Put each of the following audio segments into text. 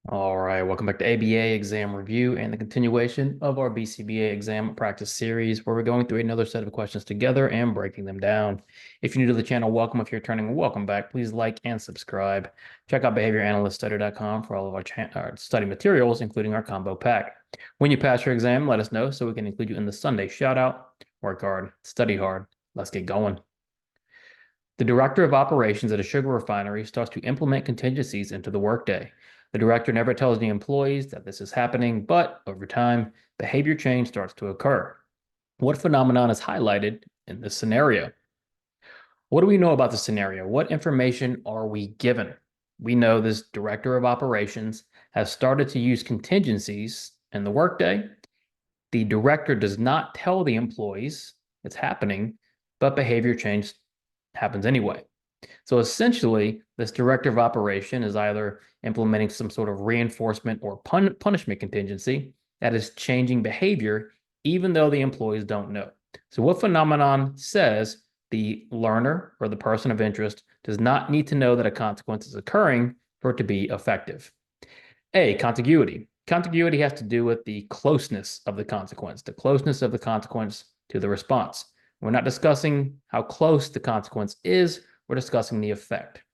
All right, welcome back to ABA exam review and the continuation of our BCBA exam practice series where we're going through another set of questions together and breaking them down. If you're new to the channel, welcome. If you're returning, welcome back. Please like and subscribe. Check out behavioranalyststudy.com for all of our study materials, including our combo pack. When you pass your exam, let us know so we can include you in the Sunday shout out. Work hard, study hard. Let's get going. The director of operations at a sugar refinery starts to implement contingencies into the workday. The director never tells the employees that this is happening, but over time, behavior change starts to occur. What phenomenon is highlighted in this scenario? What do we know about the scenario? What information are we given? We know this director of operations has started to use contingencies in the workday. The director does not tell the employees it's happening, but behavior change happens anyway. So essentially, this director of operation is either implementing some sort of reinforcement or punishment contingency that is changing behavior, even though the employees don't know. So what phenomenon says the learner or the person of interest does not need to know that a consequence is occurring for it to be effective? A, contiguity. Contiguity has to do with the closeness of the consequence to the response. We're not discussing how close the consequence is, we're discussing the effect.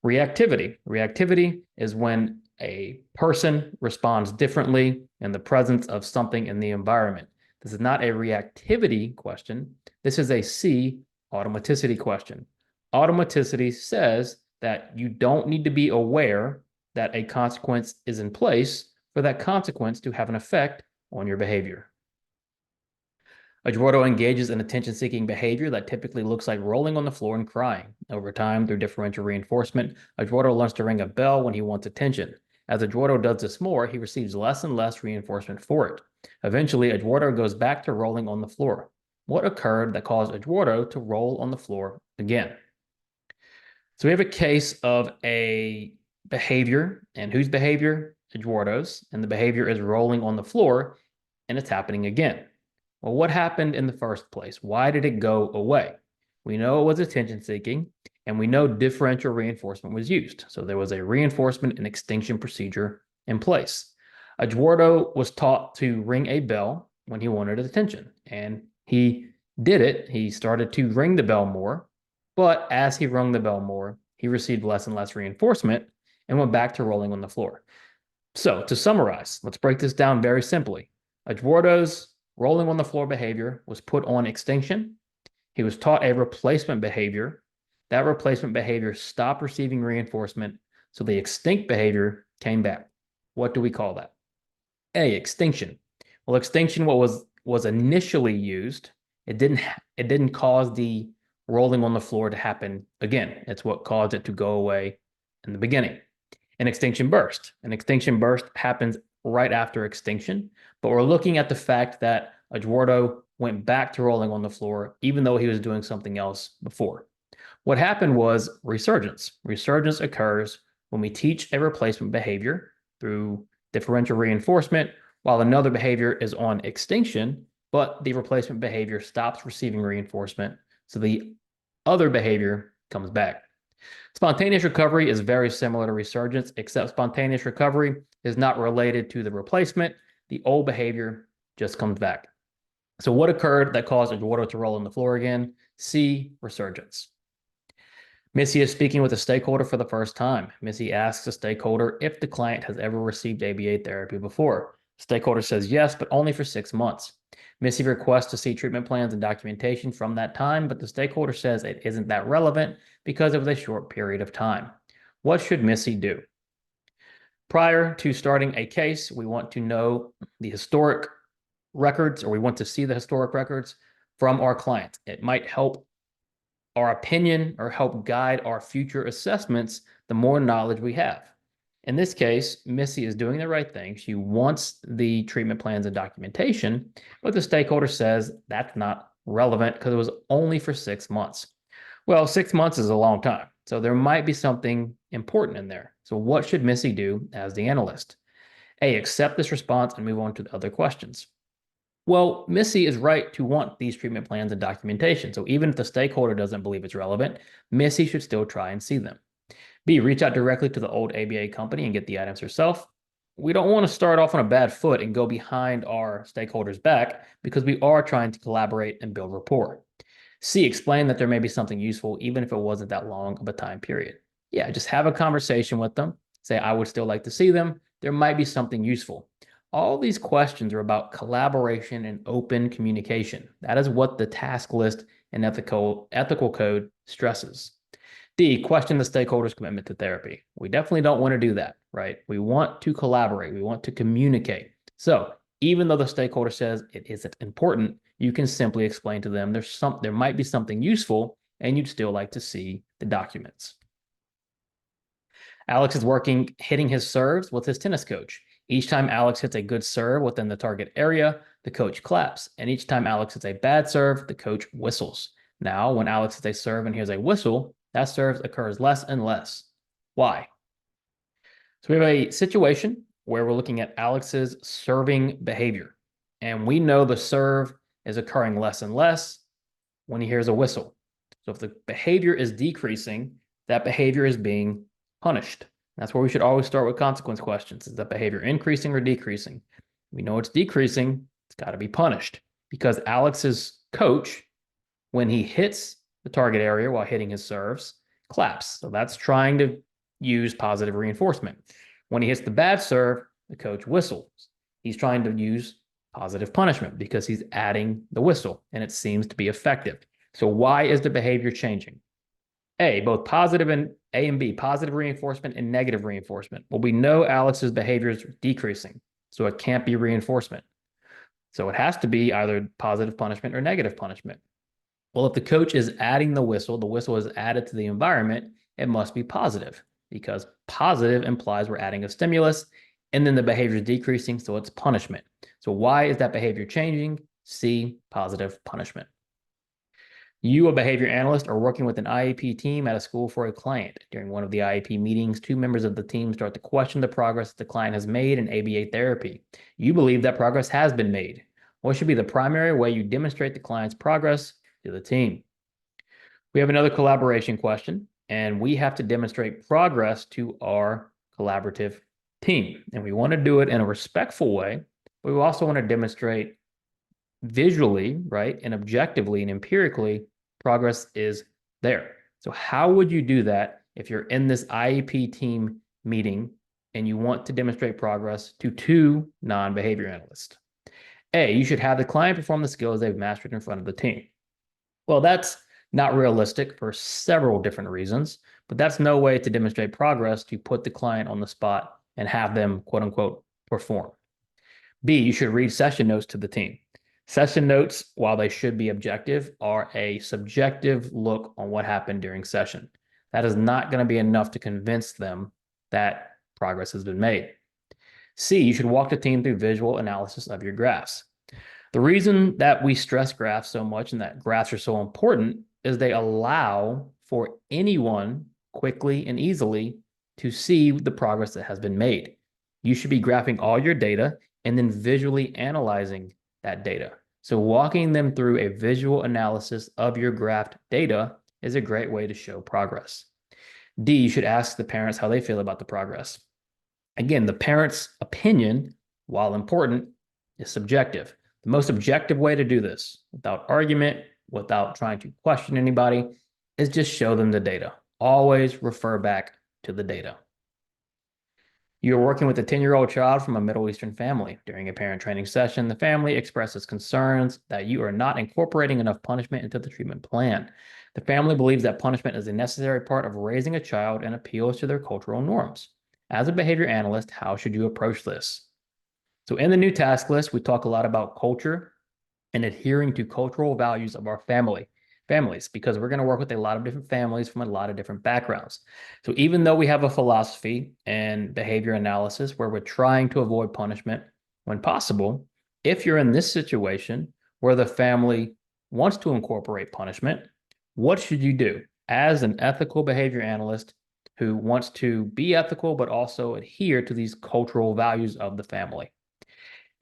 Reactivity. Reactivity is when a person responds differently in the presence of something in the environment. This is not a reactivity question. This is a C, automaticity question. Automaticity says that you don't need to be aware that a consequence is in place for that consequence to have an effect on your behavior. Eduardo engages in attention-seeking behavior that typically looks like rolling on the floor and crying. Over time, through differential reinforcement, Eduardo learns to ring a bell when he wants attention. As Eduardo does this more, he receives less and less reinforcement for it. Eventually, Eduardo goes back to rolling on the floor. What occurred that caused Eduardo to roll on the floor again? So we have a case of a behavior, and whose behavior? Eduardo's, and the behavior is rolling on the floor, and it's happening again. Well, what happened in the first place? Why did it go away? We know it was attention seeking, and we know differential reinforcement was used. So there was a reinforcement and extinction procedure in place. Eduardo was taught to ring a bell when he wanted attention, and he did it. He started to ring the bell more, but as he rung the bell more, he received less and less reinforcement and went back to rolling on the floor. So to summarize, let's break this down very simply. Eduardo's rolling on the floor behavior was put on extinction. He was taught a replacement behavior. That replacement behavior stopped receiving reinforcement, so the extinct behavior came back. What do we call that? A, extinction. Well, extinction, what was initially used, it didn't cause the rolling on the floor to happen again. It's what caused it to go away in the beginning. An extinction burst. An extinction burst happens right after extinction, but we're looking at the fact that Eduardo went back to rolling on the floor, even though he was doing something else before. What happened was resurgence. Resurgence occurs when we teach a replacement behavior through differential reinforcement, while another behavior is on extinction, but the replacement behavior stops receiving reinforcement, so the other behavior comes back. Spontaneous recovery is very similar to resurgence, except spontaneous recovery is not related to the replacement. The old behavior just comes back. So what occurred that caused Eduardo to roll on the floor again? C, resurgence. Missy is speaking with a stakeholder for the first time. Missy asks the stakeholder if the client has ever received ABA therapy before. The stakeholder says yes, but only for 6 months. Missy requests to see treatment plans and documentation from that time, but the stakeholder says it isn't that relevant because it was a short period of time. What should Missy do? Prior to starting a case, we want to know the historic records, or we want to see the historic records from our client. It might help our opinion or help guide our future assessments the more knowledge we have. In this case, Missy is doing the right thing. She wants the treatment plans and documentation, but the stakeholder says that's not relevant because it was only for 6 months. Well, 6 months is a long time, so there might be something important in there. So what should Missy do as the analyst? A, accept this response and move on to the other questions. Well, Missy is right to want these treatment plans and documentation. So even if the stakeholder doesn't believe it's relevant, Missy should still try and see them. B, reach out directly to the old ABA company and get the items herself. we don't want to start off on a bad foot and go behind our stakeholders' back because we are trying to collaborate and build rapport. C, explain that there may be something useful, even if it wasn't that long of a time period. Yeah, just have a conversation with them. Say, I would still like to see them. There might be something useful. All these questions are about collaboration and open communication. That is what the task list and ethical code stresses. D, question the stakeholders' commitment to therapy. We definitely don't want to do that, right? We want to collaborate. We want to communicate. So even though the stakeholder says it isn't important, you can simply explain to them there might be something useful and you'd still like to see the documents. Alex is hitting his serves with his tennis coach. Each time Alex hits a good serve within the target area, the coach claps. And each time Alex hits a bad serve, the coach whistles. Now, when Alex hits a serve and hears a whistle, that serve occurs less and less. Why? So we have a situation where we're looking at Alex's serving behavior. And we know the serve is occurring less and less when he hears a whistle. So if the behavior is decreasing, that behavior is being punished. That's where we should always start with consequence questions. Is that behavior increasing or decreasing? We know it's decreasing. It's got to be punished because Alex's coach, when he hits the target area while hitting his serves, claps. So that's trying to use positive reinforcement. When he hits the bad serve, the coach whistles. He's trying to use positive punishment because he's adding the whistle and it seems to be effective. So why is the behavior changing? Both positive and A and B, positive reinforcement and negative reinforcement. Well, we know Alex's behavior is decreasing, so it can't be reinforcement. So it has to be either positive punishment or negative punishment. Well, if the coach is adding the whistle is added to the environment, it must be positive because positive implies we're adding a stimulus and then the behavior is decreasing, so it's punishment. So why is that behavior changing? C, positive punishment. You, a behavior analyst, are working with an IEP team at a school for a client. During one of the IEP meetings, two members of the team start to question the progress the client has made in ABA therapy. You believe that progress has been made. What should be the primary way you demonstrate the client's progress to the team? We have another collaboration question, and we have to demonstrate progress to our collaborative team. And we want to do it in a respectful way, but we also want to demonstrate visually, right, and objectively and empirically progress is there. So how would you do that if you're in this IEP team meeting and you want to demonstrate progress to two non-behavior analysts? You should have the client perform the skills they've mastered in front of the team. Well, that's not realistic for several different reasons, but that's no way to demonstrate progress to put the client on the spot and have them, quote unquote, perform. B, you should read session notes to the team. Session notes, while they should be objective, are a subjective look on what happened during session. That is not going to be enough to convince them that progress has been made. C, you should walk the team through visual analysis of your graphs. The reason that we stress graphs so much and that graphs are so important is they allow for anyone quickly and easily to see the progress that has been made. You should be graphing all your data and then visually analyzing that data. So walking them through a visual analysis of your graphed data is a great way to show progress. D, you should ask the parents how they feel about the progress. Again, the parent's opinion, while important, is subjective. The most objective way to do this, without argument, without trying to question anybody, is just show them the data. Always refer back to the data. You're working with a 10-year-old child from a Middle Eastern family. During a parent training session, the family expresses concerns that you are not incorporating enough punishment into the treatment plan. The family believes that punishment is a necessary part of raising a child and appeals to their cultural norms. As a behavior analyst, how should you approach this? So in the new task list, we talk a lot about culture and adhering to cultural values of our families, because we're going to work with a lot of different families from a lot of different backgrounds. So even though we have a philosophy and behavior analysis where we're trying to avoid punishment when possible, if you're in this situation where the family wants to incorporate punishment, what should you do as an ethical behavior analyst who wants to be ethical but also adhere to these cultural values of the family?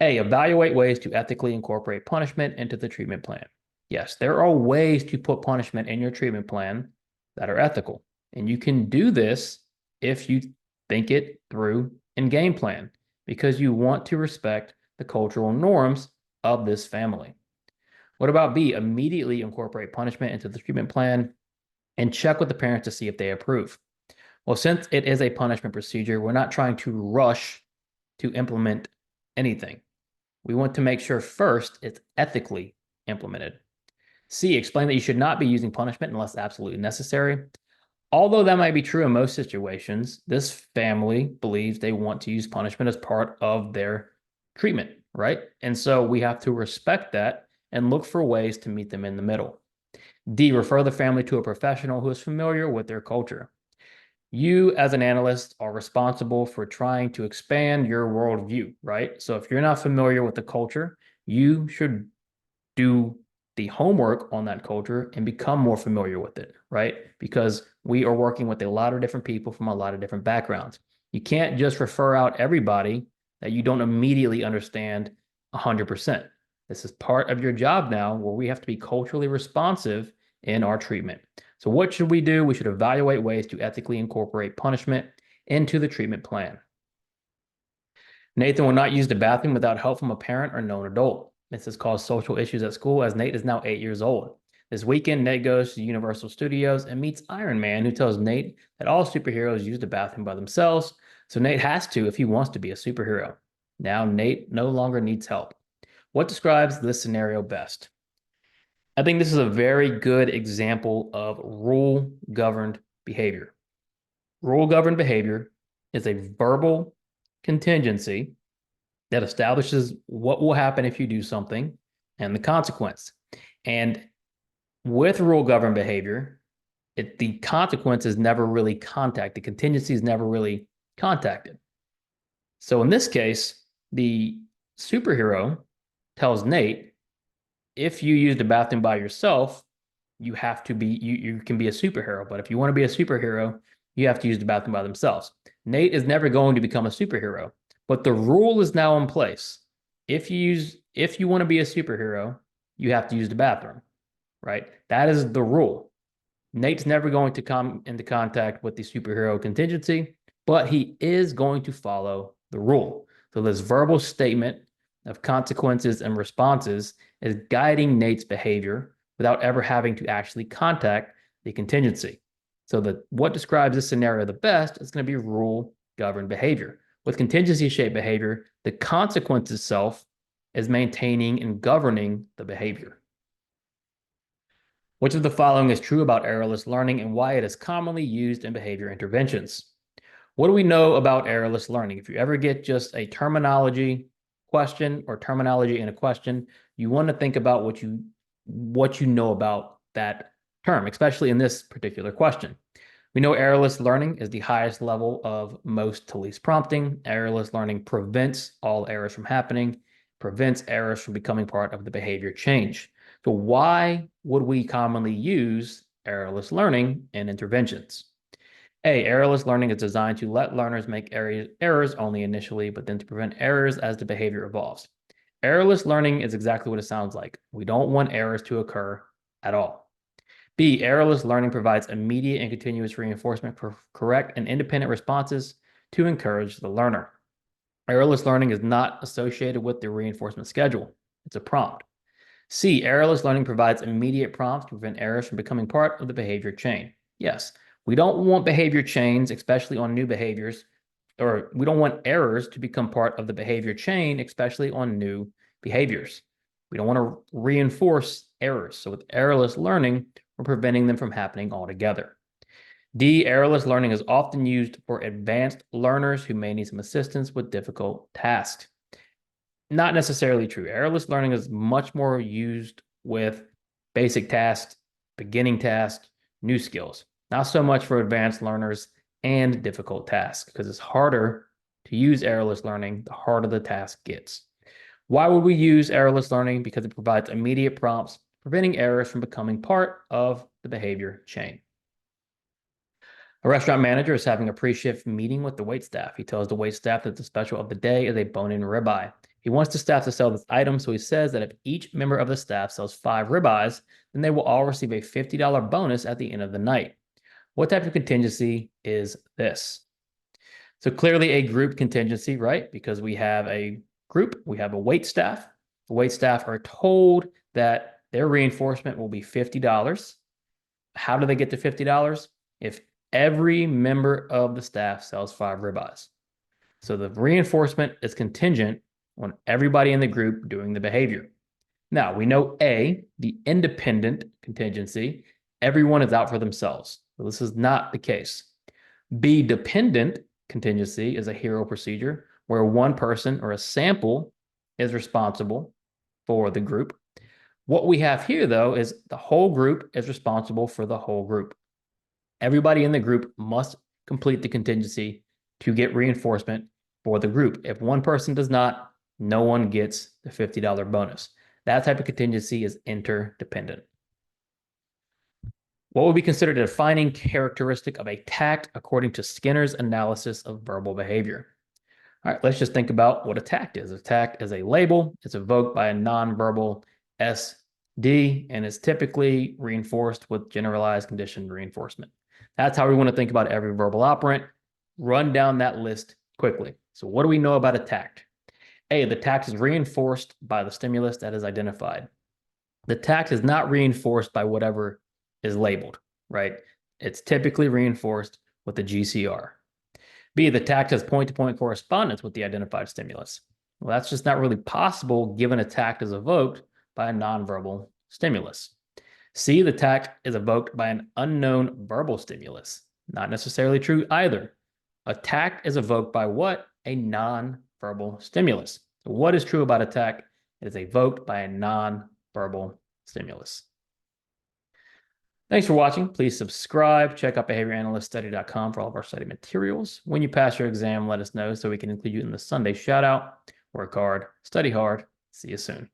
Evaluate ways to ethically incorporate punishment into the treatment plan. Yes, there are ways to put punishment in your treatment plan that are ethical. And you can do this if you think it through and game plan. because you want to respect the cultural norms of this family. What about B? Immediately incorporate punishment into the treatment plan and check with the parents to see if they approve. Well, since it is a punishment procedure, we're not trying to rush to implement anything. We want to make sure first it's ethically implemented. C, explain that you should not be using punishment unless absolutely necessary. Although that might be true in most situations, this family believes they want to use punishment as part of their treatment, right? And so we have to respect that and look for ways to meet them in the middle. D, refer the family to a professional who is familiar with their culture. You, as an analyst, are responsible for trying to expand your worldview, right? So if you're not familiar with the culture, you should do the homework on that culture and become more familiar with it, right? Because we are working with a lot of different people from a lot of different backgrounds. You can't just refer out everybody that you don't immediately understand 100%. This is part of your job now where we have to be culturally responsive in our treatment. So what should we do? We should evaluate ways to ethically incorporate punishment into the treatment plan. Nathan will not use the bathroom without help from a parent or known adult. This has caused social issues at school as Nate is now 8 years old. This weekend, Nate goes to Universal Studios and meets Iron Man, who tells Nate that all superheroes use the bathroom by themselves, so Nate has to if he wants to be a superhero. Now Nate no longer needs help. What describes this scenario best? I think this is a very good example of rule-governed behavior. Rule-governed behavior is a verbal contingency that establishes what will happen if you do something and the consequence. And with rule-governed behavior, the consequence is never really contacted. The contingency is never really contacted. So in this case, the superhero tells Nate, if you use the bathroom by yourself, you have to be, you can be a superhero. But if you want to be a superhero, you have to use the bathroom by themselves. Nate is never going to become a superhero, but the rule is now in place. If you want to be a superhero, you have to use the bathroom, right? That is the rule. Nate's never going to come into contact with the superhero contingency, but he is going to follow the rule. So this verbal statement of consequences and responses is guiding Nate's behavior without ever having to actually contact the contingency. So what describes this scenario the best is going to be rule-governed behavior. With contingency-shaped behavior, the consequence itself is maintaining and governing the behavior. Which of the following is true about errorless learning and why it is commonly used in behavior interventions? What do we know about errorless learning? If you ever get just a terminology question or terminology in a question, you want to think about what you know about that term, especially in this particular question. We know errorless learning is the highest level of most to least prompting. Errorless learning prevents all errors from happening, prevents errors from becoming part of the behavior change. So why would we commonly use errorless learning in interventions? A, errorless learning is designed to let learners make errors only initially, but then to prevent errors as the behavior evolves. Errorless learning is exactly what it sounds like. We don't want errors to occur at all. B, errorless learning provides immediate and continuous reinforcement for correct and independent responses to encourage the learner. Errorless learning is not associated with the reinforcement schedule. It's a prompt. C, errorless learning provides immediate prompts to prevent errors from becoming part of the behavior chain. Yes, we don't want behavior chains, especially on new behaviors, or we don't want errors to become part of the behavior chain, especially on new behaviors. We don't want to reinforce errors. So with errorless learning, we're preventing them from happening altogether. D, errorless learning is often used for advanced learners who may need some assistance with difficult tasks. Not necessarily true. Errorless learning is much more used with basic tasks, beginning tasks, new skills. Not so much for advanced learners and difficult tasks, because it's harder to use errorless learning the harder the task gets. Why would we use errorless learning? Because it provides immediate prompts, preventing errors from becoming part of the behavior chain. A restaurant manager is having a pre-shift meeting with the waitstaff. He tells the waitstaff that the special of the day is a bone-in ribeye. He wants the staff to sell this item, so he says that if each member of the staff sells 5 ribeyes, then they will all receive a $50 bonus at the end of the night. What type of contingency is this? So clearly a group contingency, right? Because we have a group, we have a wait staff. The wait staff are told that their reinforcement will be $50. How do they get to $50? If every member of the staff sells 5 ribeyes. So the reinforcement is contingent on everybody in the group doing the behavior. Now, we know A, the independent contingency, everyone is out for themselves. So this is not the case. B, dependent contingency is a hero procedure where one person or a sample is responsible for the group. What we have here, though, is the whole group is responsible for the whole group. Everybody in the group must complete the contingency to get reinforcement for the group. If one person does not, no one gets the $50 bonus. That type of contingency is interdependent. What would be considered a defining characteristic of a tact according to Skinner's analysis of verbal behavior? All right, let's just think about what a tact is. A tact is a label. It's evoked by a nonverbal SD and is typically reinforced with generalized conditioned reinforcement. That's how we want to think about every verbal operant. Run down that list quickly. So what do we know about a tact? A, the tact is reinforced by the stimulus that is identified. The tact is not reinforced by whatever is labeled, right? It's typically reinforced with the GCR. B, the tact has point-to-point correspondence with the identified stimulus. Well, that's just not really possible given a tact is evoked by a nonverbal stimulus. C, the tact is evoked by an unknown verbal stimulus. Not necessarily true either. A tact is evoked by what? A non-verbal stimulus. So what is true about a tact? It is evoked by a non-verbal stimulus. Thanks for watching. Please subscribe. Check out behavioranalyststudy.com for all of our study materials. When you pass your exam, let us know so we can include you in the Sunday shout out. Work hard, study hard. See you soon.